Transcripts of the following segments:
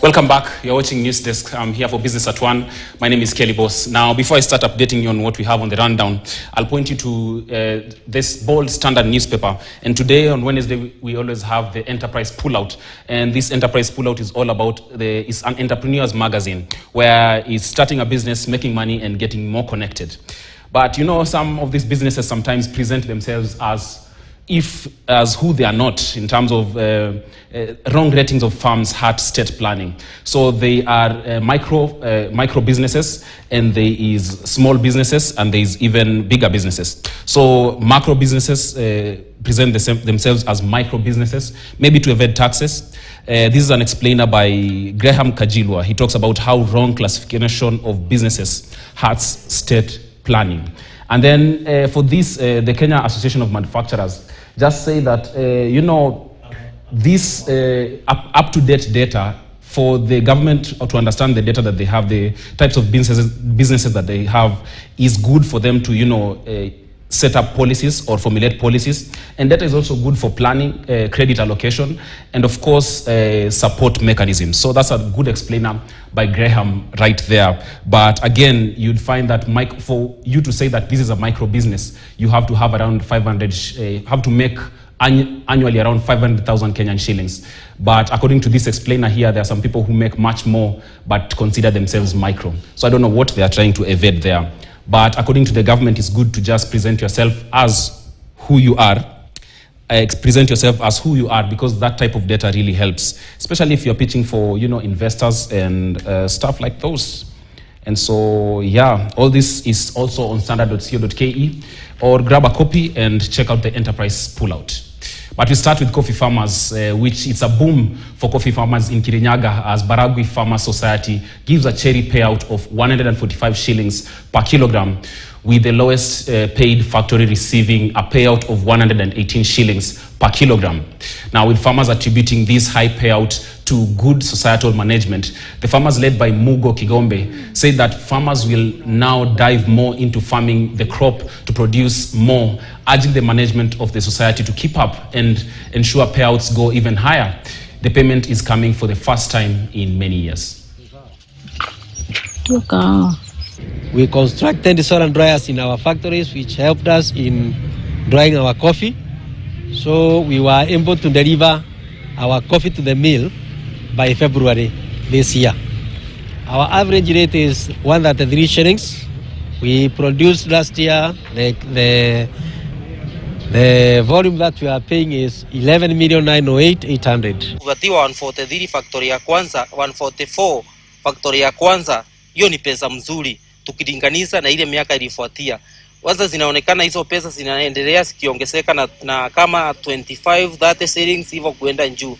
Welcome back. You're watching News Desk. I'm here for Business at One. My name is Kelley Boss. Now, before I start updating you on what we have on the rundown, I'll point you to this bold standard newspaper. And today, on Wednesday, we always have the Enterprise Pullout. And this Enterprise Pullout is all about it's an entrepreneur's magazine where he's starting a business, making money, and getting more connected. But you know, some of these businesses sometimes present themselves as who they are not in terms of wrong ratings of firms hurt state planning. So they are micro businesses, and there is small businesses, and there is even bigger businesses. So macro businesses present themselves as micro businesses, maybe to evade taxes. This is an explainer by Graham Kajilwa. He talks about how wrong classification of businesses hurts state planning. And then for this, the Kenya Association of Manufacturers just say that, you know, this up-to-date data for the government to understand the data that they have, the types of businesses that they have, is good for them to, you know, set up policies or formulate policies. And data is also good for planning, credit allocation, and of course, support mechanisms. So that's a good explainer by Graham right there. But again, you'd find that for you to say that this is a micro business, you have to have around 500, have to make annually around 500,000 Kenyan shillings. But according to this explainer here, there are some people who make much more but consider themselves micro. So I don't know what they are trying to evade there. But according to the government, it's good to just present yourself as who you are. Present yourself as who you are, because that type of data really helps, especially if you're pitching for, you know, investors and stuff like those. And so, yeah, all this is also on standard.co.ke, or grab a copy and check out the Enterprise Pullout. But we start with coffee farmers, which it's a boom for coffee farmers in Kirinyaga, as Baragwi Farmers Society gives a cherry payout of 145 shillings per kilogram, with the lowest paid factory receiving a payout of 118 shillings per kilogram. Now, with farmers attributing this high payout to good societal management, the farmers led by Mugo Kigombe say that farmers will now dive more into farming the crop to produce more, urging the management of the society to keep up and ensure payouts go even higher. The payment is coming for the first time in many years. We constructed solar dryers in our factories, which helped us in drying our coffee. So we were able to deliver our coffee to the mill by February this year. Our average rate is 133 shillings. We produced last year, the volume that we are paying is 11,908,800. Kuvatiwa 143 factory ya kwanza, 144 factory ya kwanza, hiyo ni pesa mzuri tukilinganisha na ile miaka ilifuatia. Waza zinaonekana hizo pesa zinaendelea zikiongezeka na kama 25-30 shillings hivyo kuenda juu.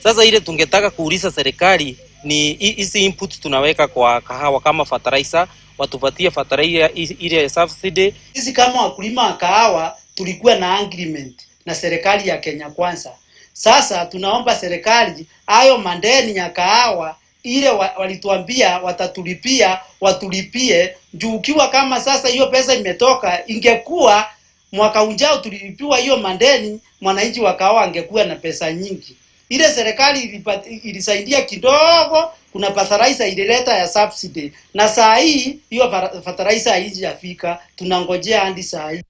Sasa ile tungetaka kuuliza serikali ni hizi input tunaweka kwa kahawa kama fertilizer, watupatie fertilizer ile subsidy. Sisi kama wakulima wa kahawa tulikuwa na agreement na serikali ya Kenya Kwanza. Sasa tunaomba serikali hayo mandeni ya kahawa ile walituambia watatulipia, watulipie. Juu ukiwa kama sasa hiyo pesa imetoka, ingekuwa mwaka ujao tulipiwa hiyo mandeni, mwananchi wa kahawa angekuwa na pesa nyingi. Ile serikali ilisaidia kidogo, kuna fertilizer ilileta ya subsidy. Na saa hii hiyo fertilizer haijafika, tunangojea hadi saa hii.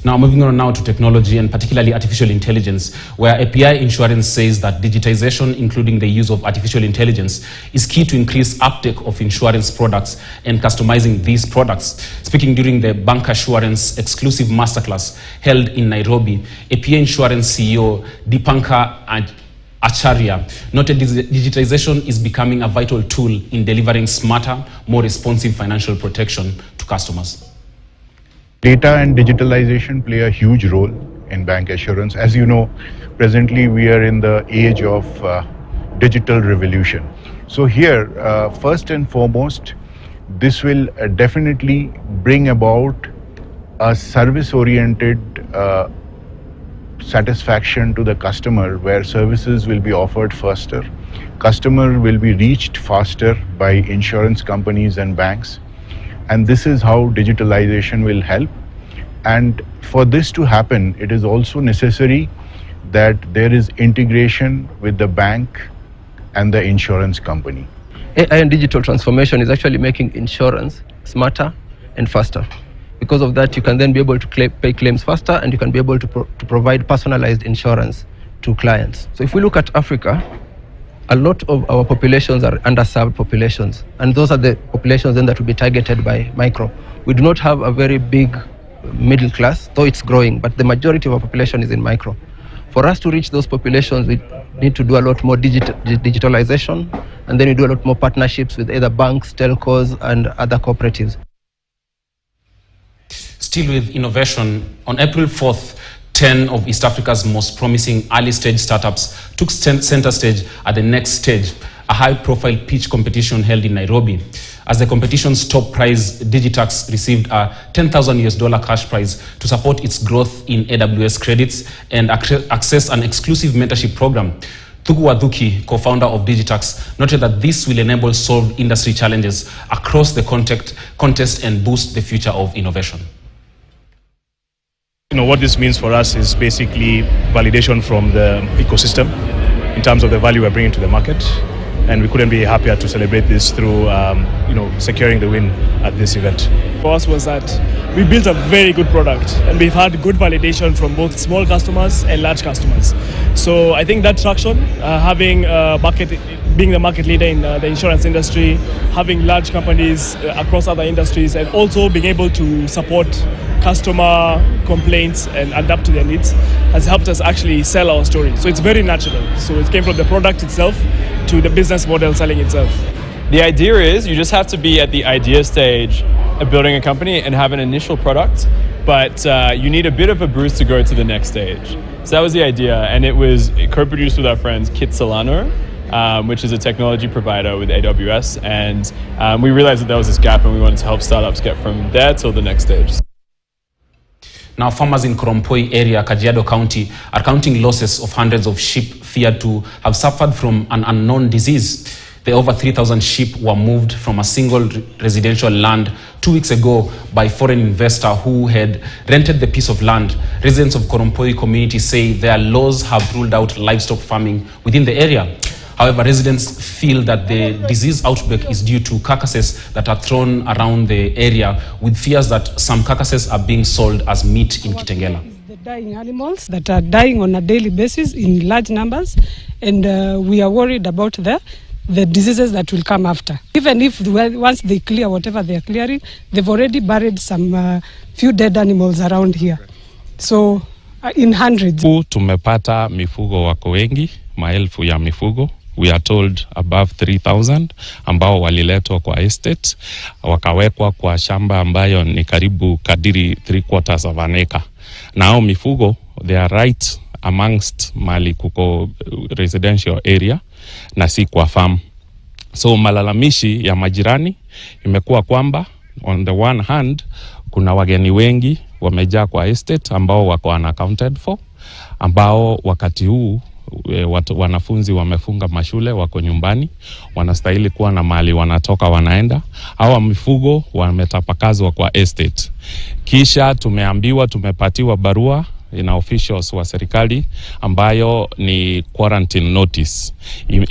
Now, moving on now to technology, and particularly artificial intelligence, where API Insurance says that digitization, including the use of artificial intelligence, is key to increase uptake of insurance products and customizing these products. Speaking during the Bank Assurance exclusive masterclass held in Nairobi, API Insurance CEO Deepanka Acharya noted digitization is becoming a vital tool in delivering smarter, more responsive financial protection to customers. Data and digitalization play a huge role in bank assurance. As you know, presently we are in the age of digital revolution. So here, first and foremost, this will definitely bring about a service-oriented satisfaction to the customer, where services will be offered faster. Customer will be reached faster by insurance companies and banks. And this is how digitalization will help. And for this to happen, it is also necessary that there is integration with the bank and the insurance company. AI and digital transformation is actually making insurance smarter and faster. Because of that, you can then be able to pay claims faster, and you can be able to provide personalized insurance to clients. So if we look at Africa, a lot of our populations are underserved populations, and those are the populations then that will be targeted by micro. We do not have a very big middle class, though it's growing, but the majority of our population is in micro. For us to reach those populations, we need to do a lot more digitalization, and then we do a lot more partnerships with either banks, telcos, and other cooperatives. Still with innovation, on April 4th, 10 of East Africa's most promising early-stage startups took center stage at the Next Stage, a high-profile pitch competition held in Nairobi. As the competition's top prize, Digitax received a $10,000 cash prize to support its growth in AWS credits and access an exclusive mentorship program. Thuku Wathuki, co-founder of Digitax, noted that this will enable solve industry challenges across the contest and boost the future of innovation. What this means for us is basically validation from the ecosystem in terms of the value we're bringing to the market, and we couldn't be happier to celebrate this through securing the win at this event. For us was that we built a very good product, and we've had good validation from both small customers and large customers. So I think that traction, being the market leader in the insurance industry, having large companies across other industries, and also being able to support customer complaints and adapt to their needs has helped us actually sell our story. So it's very natural. So it came from the product itself to the business model selling itself. The idea is you just have to be at the idea stage of building a company and have an initial product, but you need a bit of a boost to go to the next stage. So that was the idea, and it was co-produced with our friends Kit Solano, which is a technology provider with AWS, and we realized that there was this gap and we wanted to help startups get from there till the next stage. Now, farmers in Korompoi area, Kajiado County, are counting losses of hundreds of sheep feared to have suffered from an unknown disease. The over 3,000 sheep were moved from a single residential land 2 weeks ago by a foreign investor who had rented the piece of land. Residents of Korompoi community say their laws have ruled out livestock farming within the area. However, residents feel that the disease outbreak is due to carcasses that are thrown around the area, with fears that some carcasses are being sold as meat in Kitengela. The dying animals that are dying on a daily basis in large numbers, and we are worried about the diseases that will come after. Even if once they clear whatever they are clearing, they've already buried some few dead animals around here. So in hundreds. Tumepata mifugo wako wengi, maelfu ya mifugo. We are told above 3,000 ambao waliletwa kwa estate, wakawekwa kwa shamba ambayo ni karibu kadiri 3/4 of an acre. Now mifugo, they are right amongst mali kuko residential area na si kwa farm. So malalamishi ya majirani imekuwa kwamba on the one hand kuna wageni wengi wamejaa kwa estate ambao wako unaccounted for, ambao wakati huu wanafunzi wamefunga mashule, wako nyumbani, wanastahili kuwa na mali wanatoka wanaenda. Hawa mifugo wametapakazwa kwa estate. Kisha tumepatiwa barua ina officials wa serikali ambayo ni quarantine notice,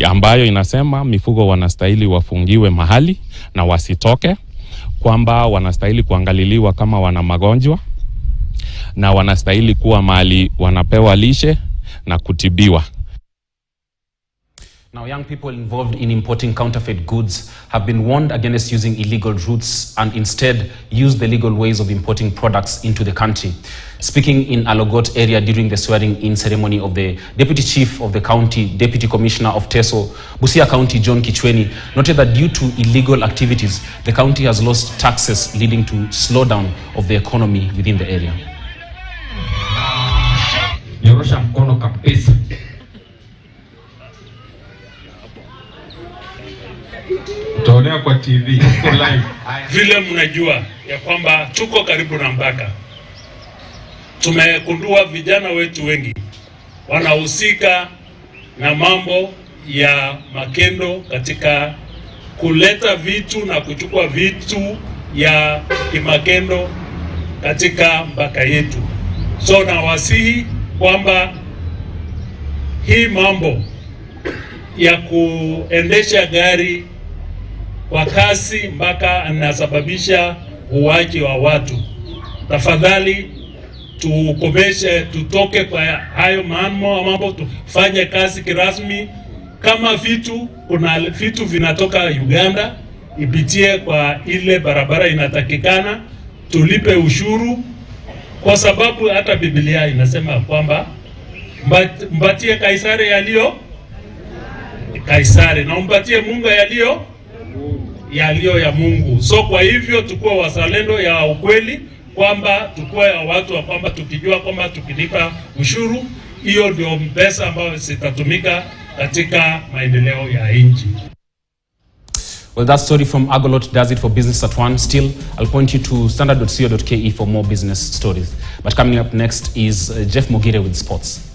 ambayo inasema mifugo wanastahili wafungiwe mahali na wasitoke, kwamba wanastahili kuangaliliwa kama wana magonjwa, na wanastahili kuwa mahali wanapewa lishe na kutibiwa. Now, young people involved in importing counterfeit goods have been warned against using illegal routes and instead use the legal ways of importing products into the country. Speaking in Alogot area during the swearing-in ceremony of the Deputy Chief of the County, Deputy Commissioner of Teso, Busia County, John Kichweni, noted that due to illegal activities, the county has lost taxes, leading to slowdown of the economy within the area. Nyorosha mkono kabisa. Utaonea kwa TV live. Vile mnajua ya kwamba tuko karibu na mpaka. Tumegundua vijana wetu wengi wanahusika na mambo ya makendo katika kuleta vitu na kuchukua vitu ya kimakendo katika mpaka yetu. So na wasihi kwamba hii mambo ya kuendesha gari kwa kasi mpaka anasababisha uwaji wa watu, tafadhali tukomeshe, tutoke kwa hayo mambo, tufanye kazi kirasmi. Kama kuna vitu vinatoka Uganda, ipitie kwa ile barabara inatakikana, tulipe ushuru, kwa sababu hata Biblia inasema kwamba mpatie Kaisari yaliyo Kaisari na mpatie Mungu yaliyo ya Mungu. So kwa hivyo tukue wazalendo ya ukweli, kwamba tukue watu wa kwamba tukijua kwamba tukilipa ushuru, hiyo ndio pesa ambayo zitatumika katika maendeleo ya nchi. Well, that story from Agolot does it for Business at One. Still, I'll point you to standard.co.ke for more business stories. But coming up next is Jeff Mogire with sports.